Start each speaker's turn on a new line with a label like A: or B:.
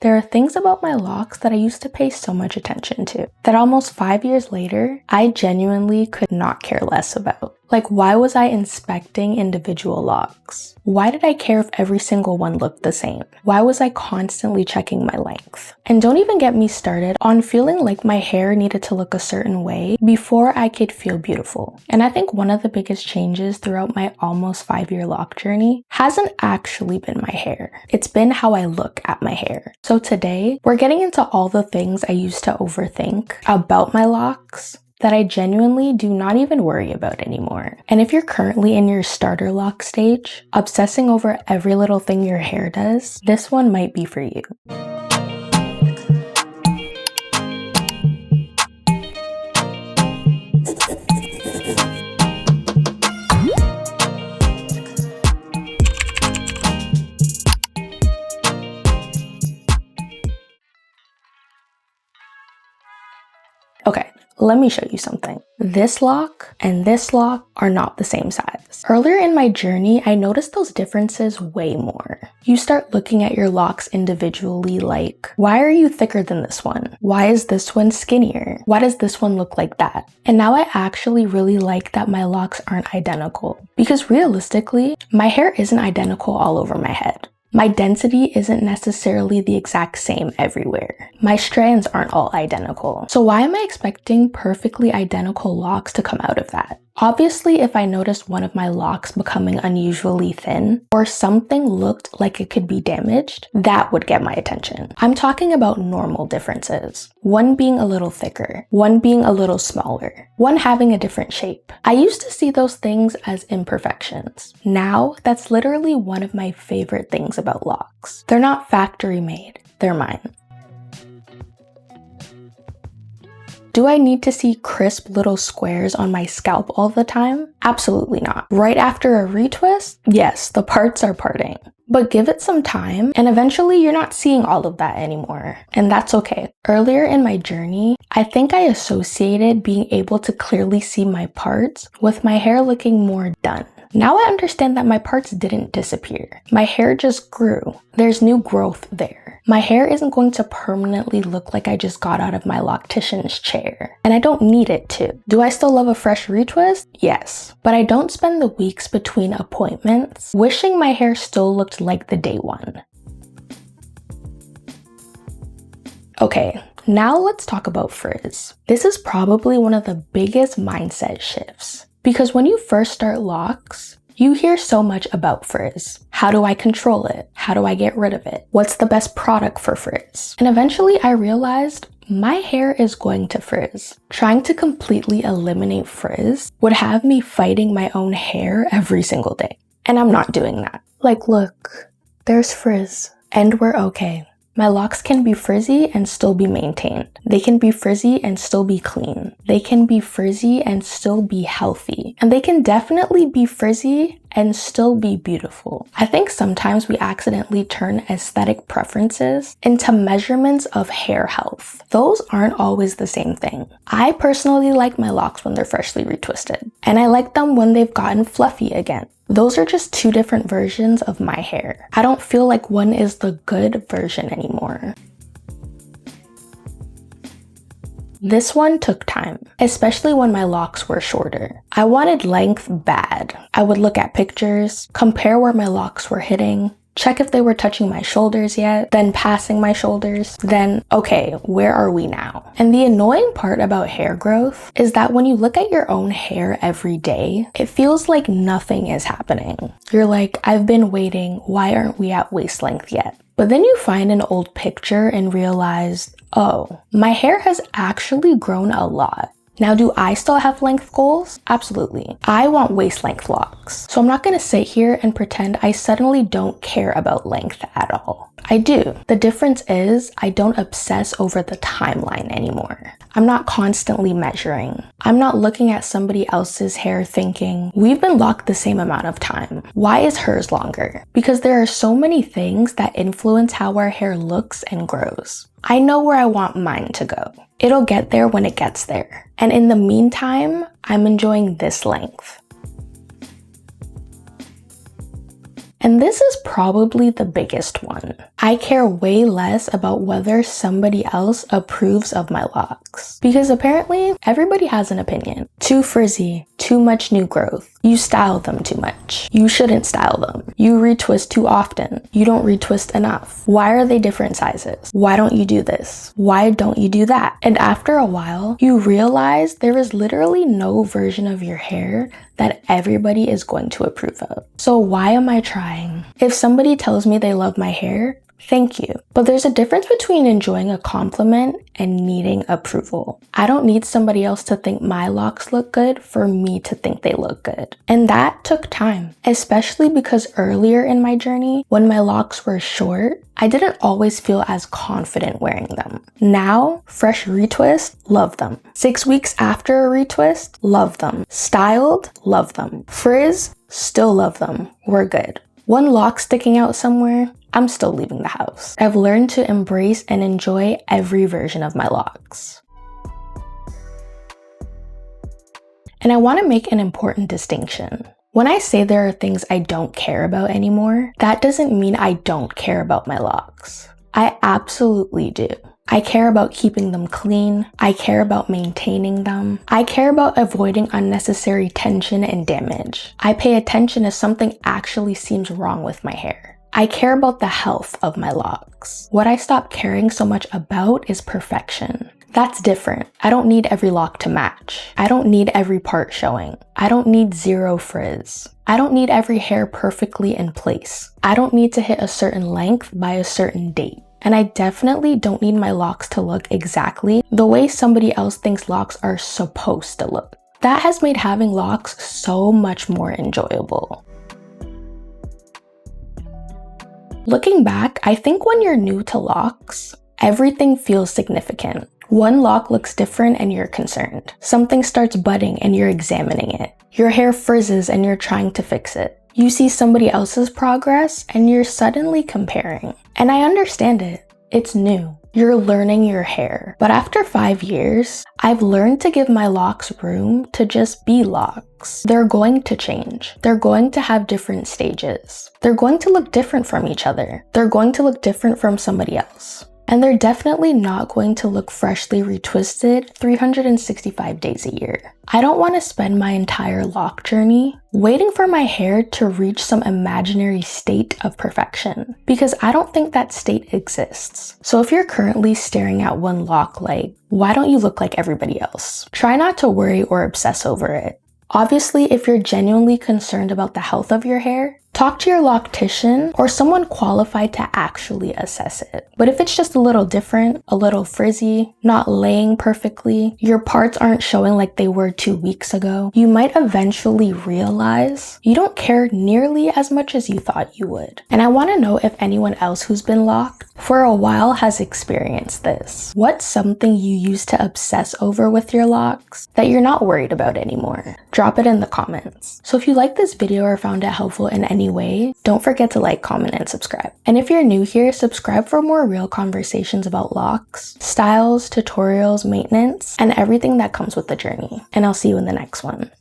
A: There are things about my locks that I used to pay so much attention to that almost 5 years later, I genuinely could not care less about. Like, why was I inspecting individual locks? Why did I care if every single one looked the same? Why was I constantly checking my length? And don't even get me started on feeling like my hair needed to look a certain way before I could feel beautiful. And I think one of the biggest changes throughout my almost 5-year lock journey hasn't actually been my hair. It's been how I look at my hair. So today, we're getting into all the things I used to overthink about my locks that I genuinely do not even worry about anymore. And if you're currently in your starter lock stage, obsessing over every little thing your hair does, this one might be for you. Okay, let me show you something. This lock and this lock are not the same size. Earlier in my journey, I noticed those differences way more. You start looking at your locks individually like, why are you thicker than this one? Why is this one skinnier? Why does this one look like that? And now I actually really like that my locks aren't identical. Because realistically, my hair isn't identical all over my head. My density isn't necessarily the exact same everywhere. My strands aren't all identical. So why am I expecting perfectly identical locks to come out of that? Obviously, if I noticed one of my locks becoming unusually thin, or something looked like it could be damaged, that would get my attention. I'm talking about normal differences. One being a little thicker, one being a little smaller, one having a different shape. I used to see those things as imperfections. Now, that's literally one of my favorite things about locks. They're not factory made, they're mine. Do I need to see crisp little squares on my scalp all the time? Absolutely not. Right after a retwist? Yes, the parts are parting. But give it some time, and eventually you're not seeing all of that anymore. And that's okay. Earlier in my journey, I think I associated being able to clearly see my parts with my hair looking more done. Now I understand that my parts didn't disappear. My hair just grew. There's new growth there. My hair isn't going to permanently look like I just got out of my loctician's chair. And I don't need it to. Do I still love a fresh retwist? Yes. But I don't spend the weeks between appointments wishing my hair still looked like the day one. Okay, now let's talk about frizz. This is probably one of the biggest mindset shifts. Because when you first start locks, you hear so much about frizz. How do I control it? How do I get rid of it? What's the best product for frizz? And eventually I realized my hair is going to frizz. Trying to completely eliminate frizz would have me fighting my own hair every single day. And I'm not doing that. Like, look, there's frizz and we're okay. My locks can be frizzy and still be maintained. They can be frizzy and still be clean. They can be frizzy and still be healthy. And they can definitely be frizzy and still be beautiful. I think sometimes we accidentally turn aesthetic preferences into measurements of hair health. Those aren't always the same thing. I personally like my locks when they're freshly retwisted, and I like them when they've gotten fluffy again. Those are just two different versions of my hair. I don't feel like one is the good version anymore. This one took time, especially when my locks were shorter. I wanted length bad. I would look at pictures, compare where my locks were hitting, check if they were touching my shoulders yet, then passing my shoulders, then, okay, where are we now? And the annoying part about hair growth is that when you look at your own hair every day, it feels like nothing is happening. You're like, I've been waiting, why aren't we at waist length yet? But then you find an old picture and realize, oh, my hair has actually grown a lot. Now, do I still have length goals? Absolutely. I want waist length locks. So I'm not gonna sit here and pretend I suddenly don't care about length at all. I do. The difference is I don't obsess over the timeline anymore. I'm not constantly measuring. I'm not looking at somebody else's hair thinking, we've been locked the same amount of time. Why is hers longer? Because there are so many things that influence how our hair looks and grows. I know where I want mine to go. It'll get there when it gets there. And in the meantime, I'm enjoying this length. And this is probably the biggest one. I care way less about whether somebody else approves of my locks. Because apparently, everybody has an opinion. Too frizzy, too much new growth. You style them too much. You shouldn't style them. You retwist too often. You don't retwist enough. Why are they different sizes? Why don't you do this? Why don't you do that? And after a while, you realize there is literally no version of your hair that everybody is going to approve of. So why am I trying? If somebody tells me they love my hair, thank you. But there's a difference between enjoying a compliment and needing approval. I don't need somebody else to think my locks look good for me to think they look good. And that took time, especially because earlier in my journey, when my locks were short, I didn't always feel as confident wearing them. Now, fresh retwist, love them. 6 weeks after a retwist, love them. Styled, love them. Frizz, still love them. We're good. One lock sticking out somewhere, I'm still leaving the house. I've learned to embrace and enjoy every version of my locks. And I want to make an important distinction. When I say there are things I don't care about anymore, that doesn't mean I don't care about my locks. I absolutely do. I care about keeping them clean. I care about maintaining them. I care about avoiding unnecessary tension and damage. I pay attention if something actually seems wrong with my hair. I care about the health of my locks. What I stopped caring so much about is perfection. That's different. I don't need every lock to match. I don't need every part showing. I don't need zero frizz. I don't need every hair perfectly in place. I don't need to hit a certain length by a certain date. And I definitely don't need my locks to look exactly the way somebody else thinks locks are supposed to look. That has made having locks so much more enjoyable. Looking back, I think when you're new to locks, everything feels significant. One lock looks different and you're concerned. Something starts budding and you're examining it. Your hair frizzes and you're trying to fix it. You see somebody else's progress and you're suddenly comparing. And I understand it. It's new. You're learning your hair. But after 5 years, I've learned to give my locks room to just be locks. They're going to change. They're going to have different stages. They're going to look different from each other. They're going to look different from somebody else. And they're definitely not going to look freshly retwisted 365 days a year. I don't want to spend my entire lock journey waiting for my hair to reach some imaginary state of perfection, because I don't think that state exists. So if you're currently staring at one lock like, why don't you look like everybody else? Try not to worry or obsess over it. Obviously, if you're genuinely concerned about the health of your hair, talk to your loctician or someone qualified to actually assess it. But if it's just a little different, a little frizzy, not laying perfectly, your parts aren't showing like they were 2 weeks ago, you might eventually realize you don't care nearly as much as you thought you would. And I want to know if anyone else who's been locked for a while has experienced this. What's something you used to obsess over with your locks that you're not worried about anymore? Drop it in the comments. So if you liked this video or found it helpful in any way, don't forget to like, comment, and subscribe. And if you're new here, subscribe for more real conversations about locks, styles, tutorials, maintenance, and everything that comes with the journey. And I'll see you in the next one.